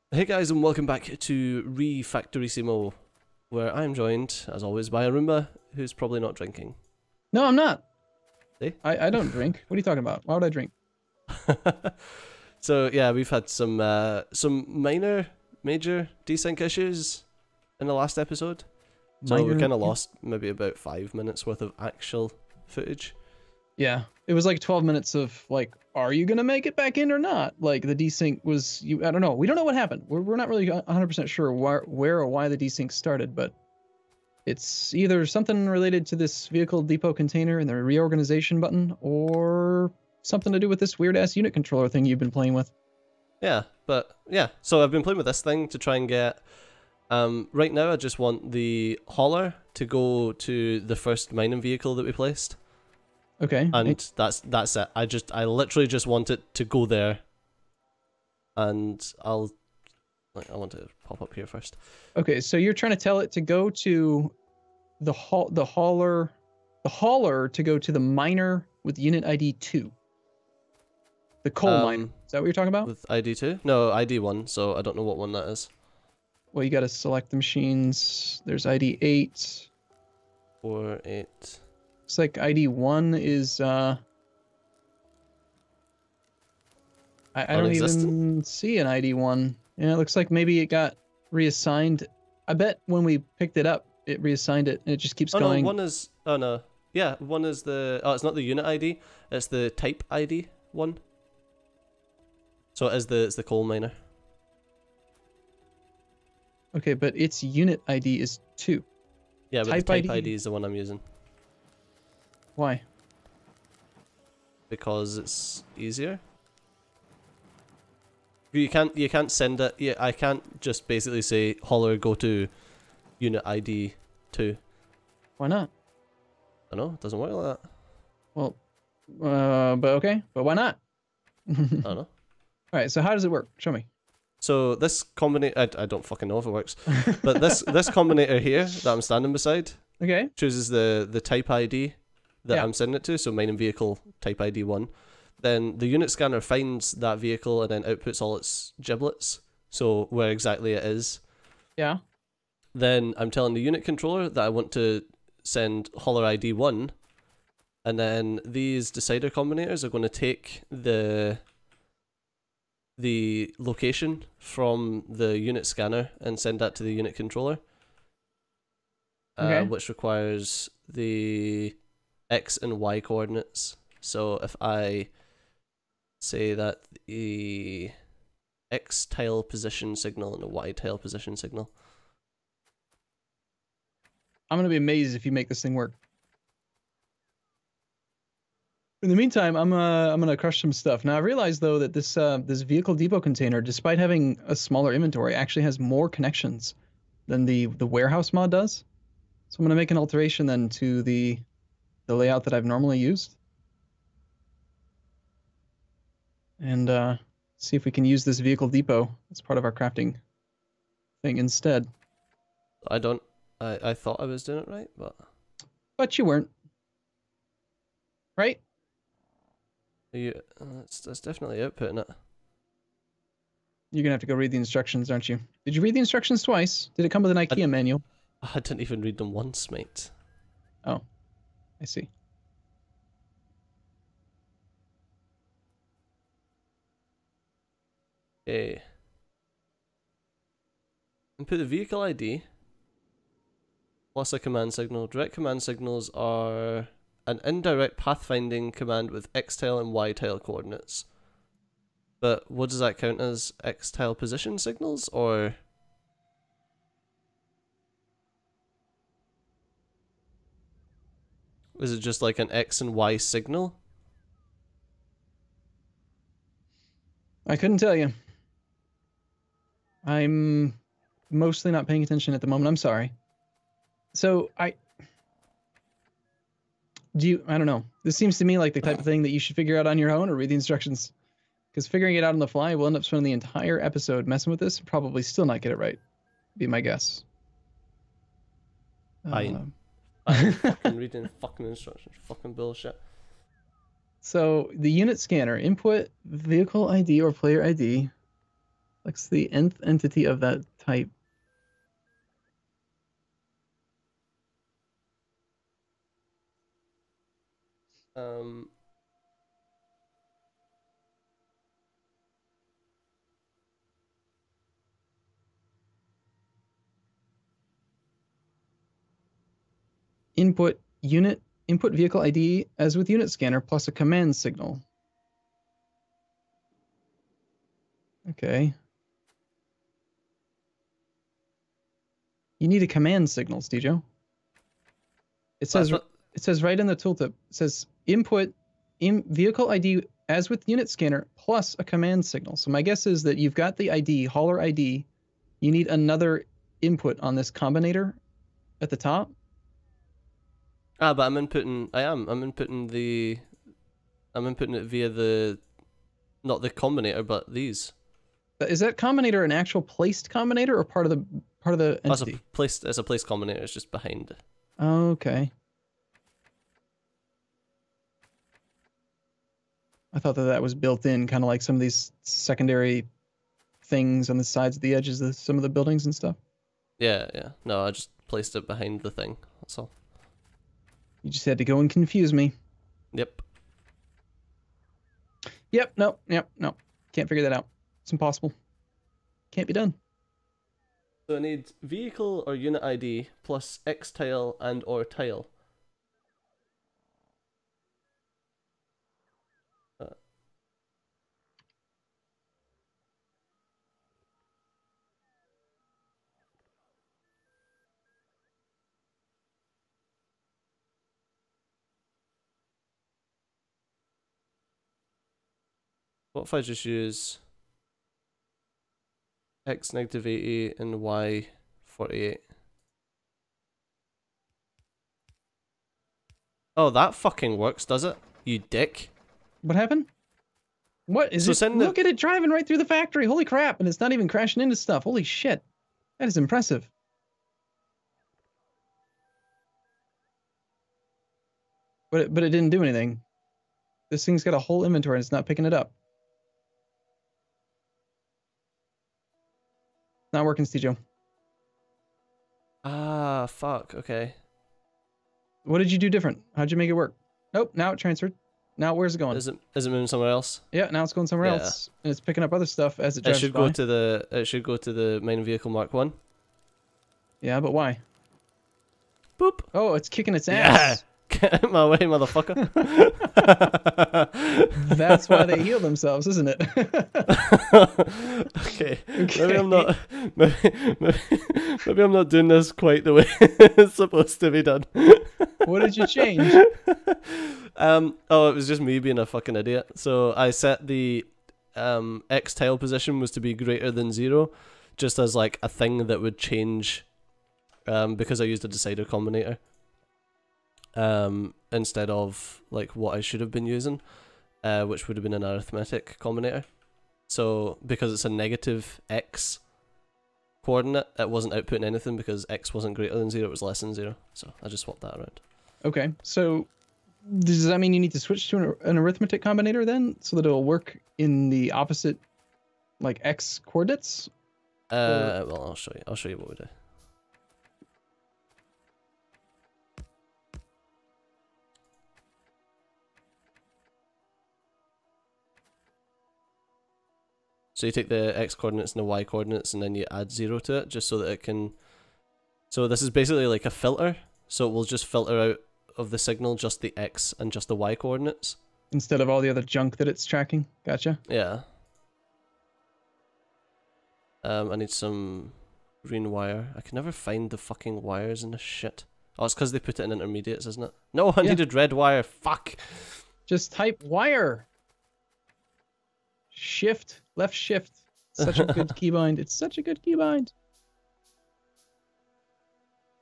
Hey guys, and welcome back to ReFactorissimo, where I'm joined, as always, by Arumba, who's probably not drinking. No, I'm not. See? I don't drink. What are you talking about? Why would I drink? So yeah, we've had some major desync issues in the last episode. So we kind of lost maybe about 5 minutes worth of actual footage. Yeah, it was like 12 minutes of like, are you gonna make it back in or not? Like the desync was, I don't know. We don't know what happened. We're not really 100% sure where or why the desync started, but it's either something related to this vehicle depot container and the reorganization button, or something to do with this weird ass unit controller thing you've been playing with. Yeah, but yeah, so I've been playing with this thing to try and get. Right now, I just want the hauler to go to the first mining vehicle that we placed. Okay. And that's it. I literally just want it to go there. And I want to pop up here first. Okay, so you're trying to tell it to go to the hauler to go to the miner with unit ID 2. The coal miner. Is that what you're talking about? With ID 2? No, ID 1, so I don't know what one that is. Well, you got to select the machines. There's ID 8. 4, 8. It's like ID 1 is I don't even see an ID 1. Yeah, it looks like maybe it got reassigned. I bet when we picked it up, it reassigned it and it just keeps going. No, one is no. Yeah, one is the it's not the unit ID, it's the type ID one. So it's the coal miner. Okay, but its unit ID is 2. Yeah, but the type ID is the one I'm using. Why? Because it's easier. You can't send it. Yeah, I can't just basically say hauler go to unit ID 2. Why not? I don't know, it doesn't work like that. Well, but okay, but why not? I don't know. All right, so how does it work? Show me. So this combinator, I don't fucking know if it works, but this combinator here that I'm standing beside, okay, chooses the type ID that I'm sending it to, so mining vehicle type ID 1. Then the unit scanner finds that vehicle and then outputs all its giblets, so where exactly it is. Yeah. Then I'm telling the unit controller that I want to send hauler ID 1, and then these decider combinators are going to take the location from the unit scanner and send that to the unit controller, which requires the X and Y coordinates. So if I say that the X tile position signal and the Y tile position signal. I'm gonna be amazed if you make this thing work. In the meantime, I'm gonna crush some stuff. Now I realized though that this this vehicle depot container, despite having a smaller inventory, actually has more connections than the warehouse mod does. So I'm gonna make an alteration then to the layout that I've normally used, and see if we can use this vehicle depot as part of our crafting thing instead. I thought I was doing it right, but you weren't, right? That's definitely outputting it. You're gonna have to go read the instructions, aren't you? Did you read the instructions twice? Did it come with an IKEA manual? I didn't even read them once, mate. Oh, I see. Okay. Input the vehicle ID plus a command signal. Direct command signals are an indirect pathfinding command with X tile and Y tile coordinates. But what does that count as? X tile position signals, or is it just like an X and Y signal? I couldn't tell you. I'm mostly not paying attention at the moment. I'm sorry. So I don't know. This seems to me like the type of thing that you should figure out on your own or read the instructions. Because figuring it out on the fly, we'll end up spending the entire episode messing with this and probably still not get it right. Be my guess. I'm fucking reading fucking instructions. Fucking bullshit. So the unit scanner, input vehicle ID or player ID. What's the nth entity of that type? Input vehicle ID as with unit scanner plus a command signal. Okay. You need a command signal, Stejo. It says right in the tooltip. It says input vehicle ID as with unit scanner plus a command signal. So my guess is that you've got the ID, hauler ID. You need another input on this combinator at the top. Ah, but I'm inputting it via the, not the combinator, but these. Is that combinator an actual placed combinator or part of the entity? It's a placed combinator. It's just behind. Okay. I thought that was built in, kind of like some of these secondary things on the sides of the edges of some of the buildings and stuff. Yeah, yeah. No, I just placed it behind the thing. That's all. You just had to go and confuse me. Yep. Yep, no. Can't figure that out. It's impossible. Can't be done. So I need vehicle or unit ID plus X tile and or tile. What if I just use X -80 and Y 48? Oh, that fucking works, does it? You dick. What happened? What is it? Look at it driving right through the factory. Holy crap. And it's not even crashing into stuff. Holy shit. That is impressive. But it didn't do anything. This thing's got a whole inventory and it's not picking it up. Not working, Stejo. Ah, fuck. Okay. What did you do different? How'd you make it work? Nope, now it transferred. Now where's it going? Is it moving somewhere else? Yeah, now it's going somewhere else. And it's picking up other stuff as it drives by. It should go to the mine vehicle Mark 1. Yeah, but why? Boop. Oh, it's kicking its ass. Get out of my way, motherfucker. That's why they heal themselves, isn't it? Okay. Maybe I'm not doing this quite the way it's supposed to be done. What did you change? Oh, it was just me being a fucking idiot. So I set the X tile position was to be greater than 0, just as like a thing that would change because I used a decider combinator. Instead of like what I should have been using, which would have been an arithmetic combinator. So because it's a negative X coordinate, it wasn't outputting anything because X wasn't greater than 0, it was less than 0. So I just swapped that around. Okay, so does that mean you need to switch to an arithmetic combinator then, so that it'll work in the opposite, like X coordinates? Well, I'll show you. I'll show you what we do. So you take the X coordinates and the Y coordinates and then you add 0 to it just so that it can... So this is basically like a filter. So it will just filter out of the signal just the X and just the Y coordinates. Instead of all the other junk that it's tracking. Gotcha. Yeah. I need some green wire. I can never find the fucking wires in this shit. Oh, it's because they put it in intermediates, isn't it? No, I needed red wire. Fuck. Just type wire. Shift. Left shift. Such a good keybind. It's such a good keybind.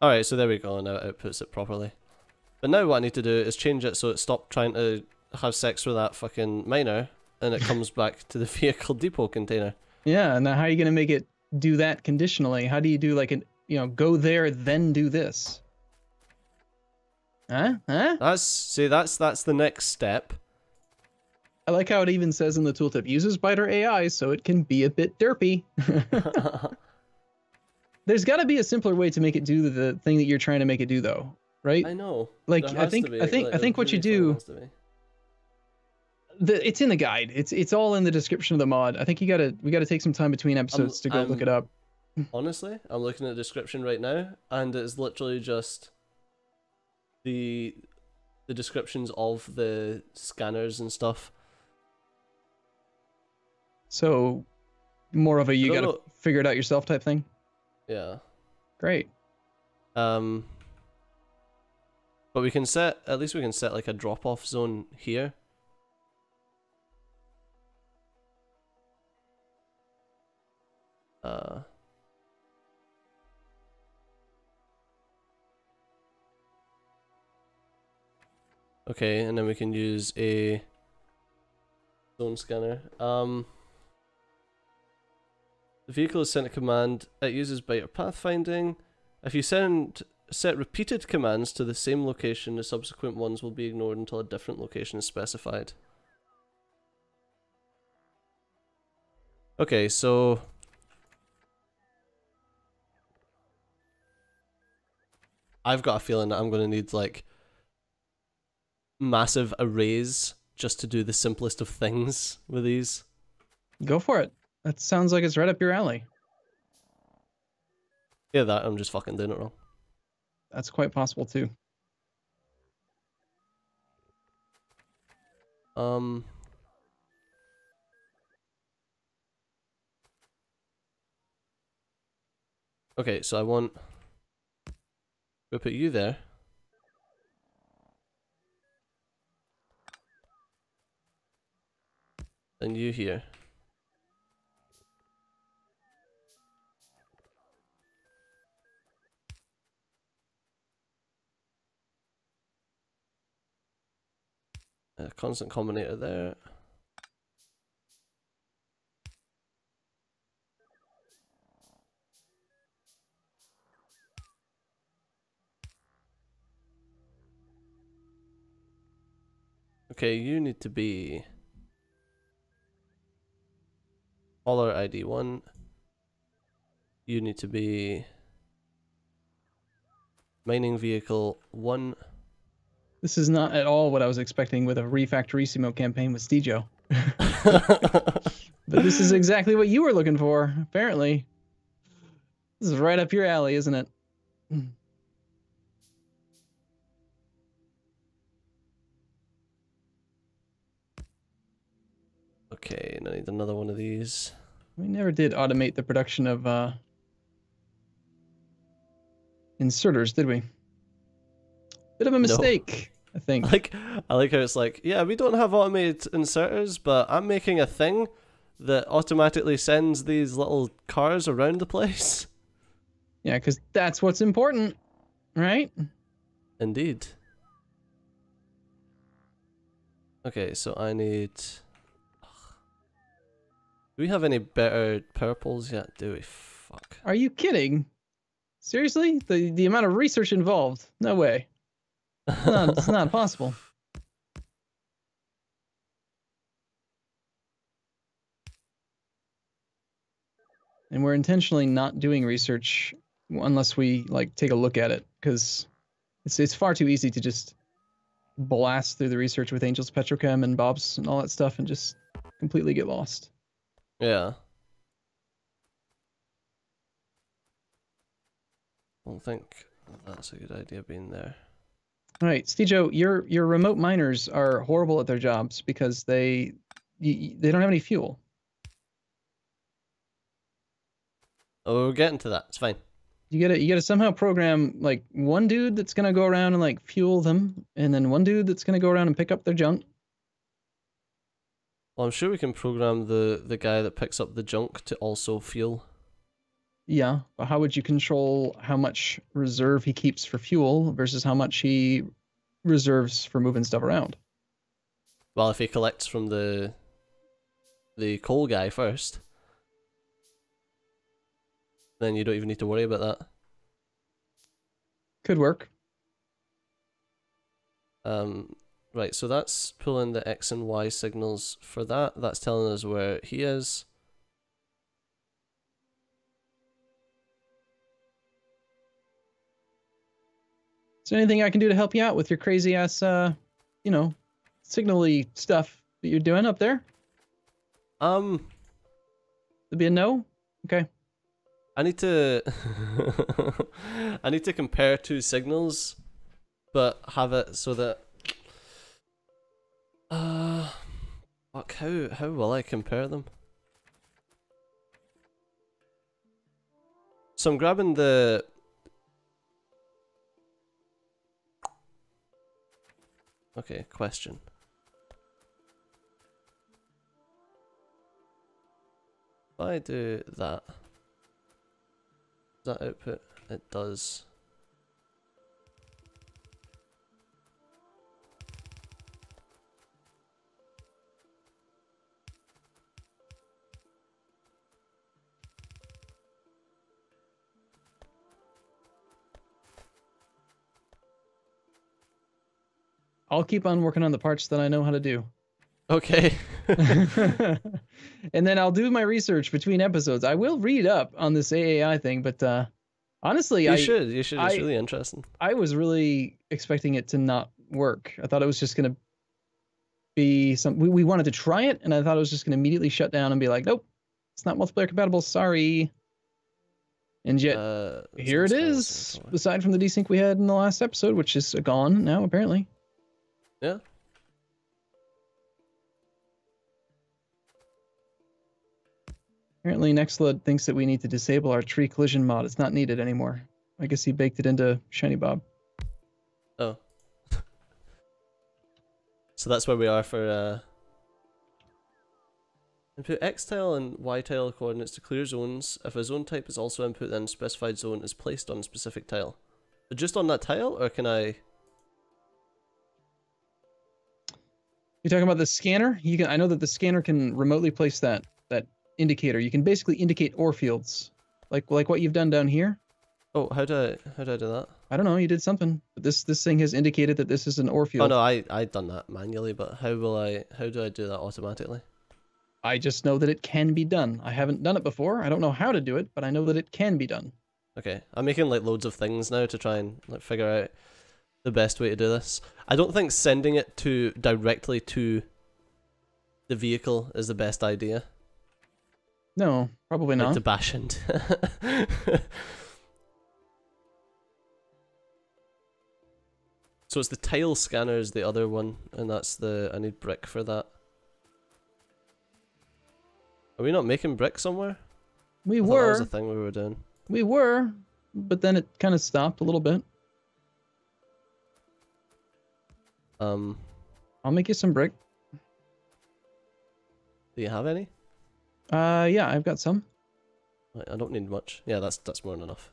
Alright, so there we go. Now it outputs it properly. But now what I need to do is change it so it stopped trying to have sex with that fucking miner and it comes back to the vehicle depot container. Yeah, now how are you going to make it do that conditionally? How do you do like an, go there, then do this? Huh? That's the next step. I like how it even says in the tooltip, uses Biter AI, so it can be a bit derpy. There's got to be a simpler way to make it do the thing that you're trying to make it do, though, right? I know. Like There has to be. I think what you do, it's in the guide. It's all in the description of the mod. I think we gotta take some time between episodes to go look it up. Honestly, I'm looking at the description right now, and it's literally just the descriptions of the scanners and stuff. So, more of a you gotta figure it out yourself type thing. Yeah. Great. But we can set, at least we can set like a drop-off zone here. Okay, and then we can use a zone scanner. The vehicle is sent a command. It uses byte pathfinding. If you set repeated commands to the same location, the subsequent ones will be ignored until a different location is specified. Okay, so I've got a feeling that I'm going to need like massive arrays just to do the simplest of things with these. Go for it. That sounds like it's right up your alley. Yeah, that I'm just fucking doing it wrong. That's quite possible too. Okay, so I want we'll put you there. And you here. A constant combinator there. Okay, you need to be Caller ID 1. You need to be Mining Vehicle 1. This is not at all what I was expecting with a ReFactorissimo campaign with Stejo. But this is exactly what you were looking for, apparently. This is right up your alley, isn't it? Okay, and I need another one of these. We never did automate the production of inserters, did we? Bit of a mistake, no. I think. I like how it's like, yeah, we don't have automated inserters, but I'm making a thing that automatically sends these little cars around the place. Yeah, because that's what's important, right? Indeed. Okay, so I need... Do we have any better purples yet? Do we? Fuck. Are you kidding? Seriously? The amount of research involved? No way. No, it's not possible. And we're intentionally not doing research unless we like take a look at it, because it's far too easy to just blast through the research with Angel's Petrochem and Bob's and all that stuff and just completely get lost. Yeah. I don't think that's a good idea being there. All right, Stejo, your remote miners are horrible at their jobs because they don't have any fuel. Oh, we're getting to that. It's fine. You gotta somehow program like one dude that's gonna go around and like fuel them, and then one dude that's gonna go around and pick up their junk. Well, I'm sure we can program the guy that picks up the junk to also fuel. Yeah, but how would you control how much reserve he keeps for fuel versus how much he reserves for moving stuff around? Well, if he collects from the coal guy first, then you don't even need to worry about that. Could work. Right, so that's pulling the X and Y signals for that. That's telling us where he is. Is there anything I can do to help you out with your crazy ass, you know, signal-y stuff that you're doing up there? There'd be a no? Okay. I need to I need to compare two signals, but have it so that fuck, how will I compare them? So I'm grabbing the okay, question. If I do that, does that output? It does. I'll keep on working on the parts that I know how to do. Okay. And then I'll do my research between episodes. I will read up on this AAI thing, but honestly, you should. It's really interesting. I was really expecting it to not work. I thought it was just gonna be some. We wanted to try it, and I thought it was just gonna immediately shut down and be like, nope, it's not multiplayer compatible. Sorry. And yet, here it is. Aside from the desync we had in the last episode, which is gone now apparently. Yeah. Apparently Nextload thinks that we need to disable our tree collision mod. It's not needed anymore. I guess he baked it into Shiny Bob. Oh. So that's where we are for input X tile and Y tile coordinates to clear zones. If a zone type is also input, then specified zone is placed on a specific tile. But just on that tile, or can I? You're talking about the scanner? You can. I know that the scanner can remotely place that indicator. You can basically indicate ore fields, like what you've done down here. Oh, how do I do that? I don't know. You did something. But this thing has indicated that this is an ore field. Oh no, I done that manually. But how do I do that automatically? I just know that it can be done. I haven't done it before. I don't know how to do it, but I know that it can be done. Okay, I'm making like loads of things now to try and like figure out the best way to do this. I don't think sending it directly to the vehicle is the best idea. No, probably not. Like to bash into. So it's the tile scanner is the other one, and that's I need brick for that. Are we not making brick somewhere? We I thought were. That was the thing we were doing. We were, but then it kind of stopped a little bit. I'll make you some brick. Do you have any? Yeah, I've got some. I don't need much. Yeah, that's more than enough.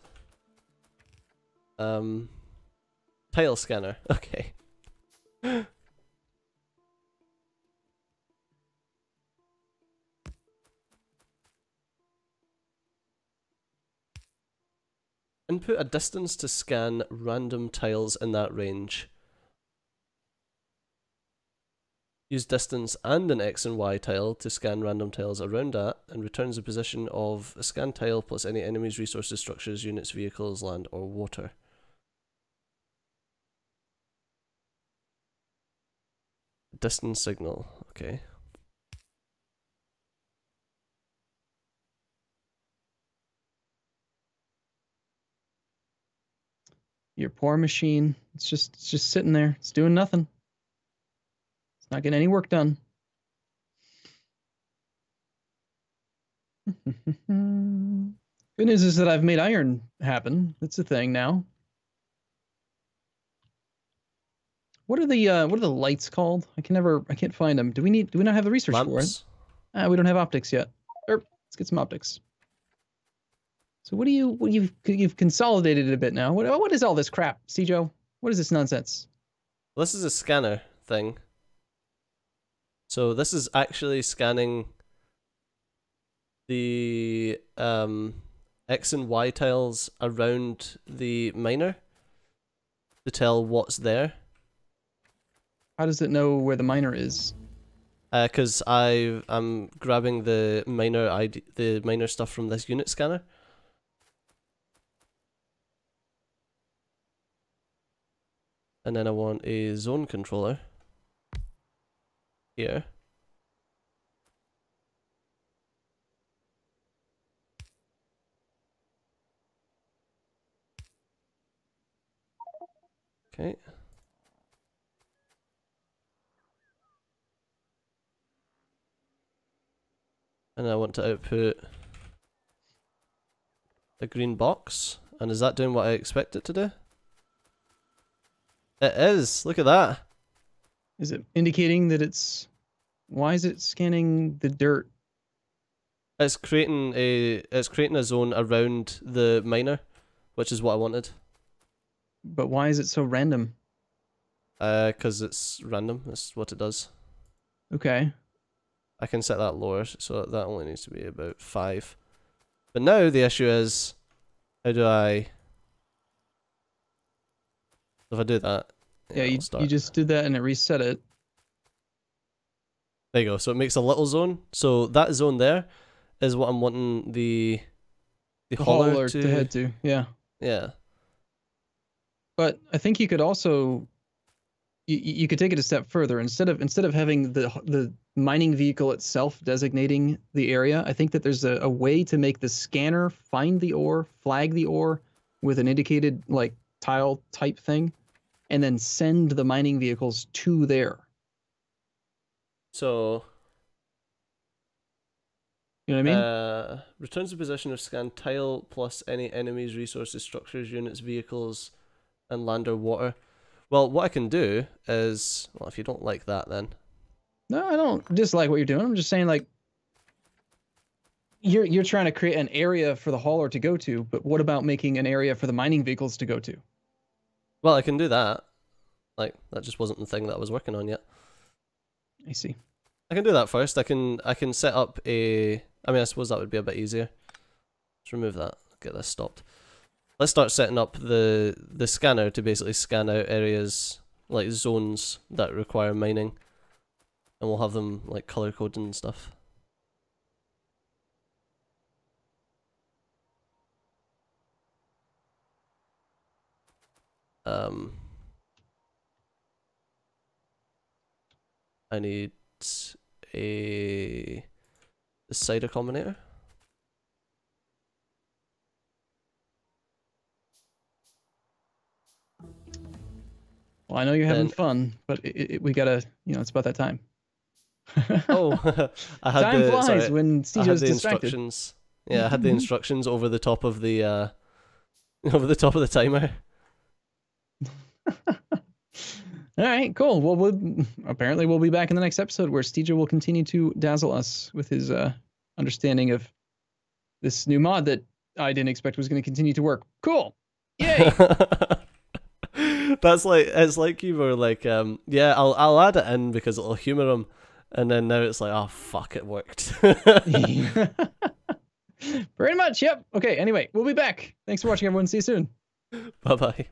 Tile scanner. Okay. Input a distance to scan random tiles in that range. Use distance and an X and Y tile to scan random tiles around that, and returns the position of a scanned tile plus any enemies, resources, structures, units, vehicles, land, or water. Distance signal, okay. Your poor machine. It's just sitting there. It's doing nothing. It's not getting any work done. Good news is that I've made iron happen. That's a thing now. What are the lights called? I can't find them. Do we not have the research Lamps? for it? We don't have optics yet. Let's get some optics. So you've consolidated it a bit now. What is all this crap, Joe? What is this nonsense? Well, this is a scanner thing. So this is actually scanning the X and Y tiles around the miner to tell what's there. How does it know where the miner is? Because I'm grabbing the miner stuff from this unit scanner. And then I want a zone controller here. Okay. And I want to output a green box. And is that doing what I expect it to do? It is. Look at that. Is it indicating that it's... Why is it scanning the dirt? It's creating a zone around the miner, which is what I wanted. But why is it so random? 'Cause it's random. That's what it does. Okay. I can set that lower, so that only needs to be about 5. But now the issue is, how do I... If I do that... Yeah, you just did that and it reset it. There you go. So it makes a little zone. So that zone there is what I'm wanting the hauler to head to. Yeah. Yeah. But I think you could also... You could take it a step further. Instead of having the mining vehicle itself designating the area, I think that there's a way to make the scanner find the ore, flag the ore with an indicated like tile type thing, and then send the mining vehicles to there. So, you know what I mean? Returns the position of scanned tile plus any enemies, resources, structures, units, vehicles, and land or water. Well, what I can do is, well, if you don't like that, then no, I don't dislike what you're doing. I'm just saying, like, you're trying to create an area for the hauler to go to, but what about making an area for the mining vehicles to go to? Well, I can do that. Like, that just wasn't the thing that I was working on yet. I see. I can do that first. I can set up a... I mean, I suppose that would be a bit easier. Let's remove that. Get this stopped. Let's start setting up the scanner to basically scan out areas, like zones that require mining. And we'll have them, like, color-coded and stuff. I need the cider combinator. Well, I know you're having fun, but we gotta, you know, it's about that time. Oh, I had time flies when Stejo's distracted. Instructions. Yeah, I had the instructions over the top of the timer. All right, cool. Well, apparently we'll be back in the next episode where Stejo will continue to dazzle us with his understanding of this new mod that I didn't expect was going to continue to work. Cool. Yay. That's like, it's like you were like, yeah, I'll add it in because it'll humor him, and then now it's like, oh fuck, it worked. Pretty much, yep. Okay, anyway, we'll be back. Thanks for watching, everyone. See you soon. Bye bye.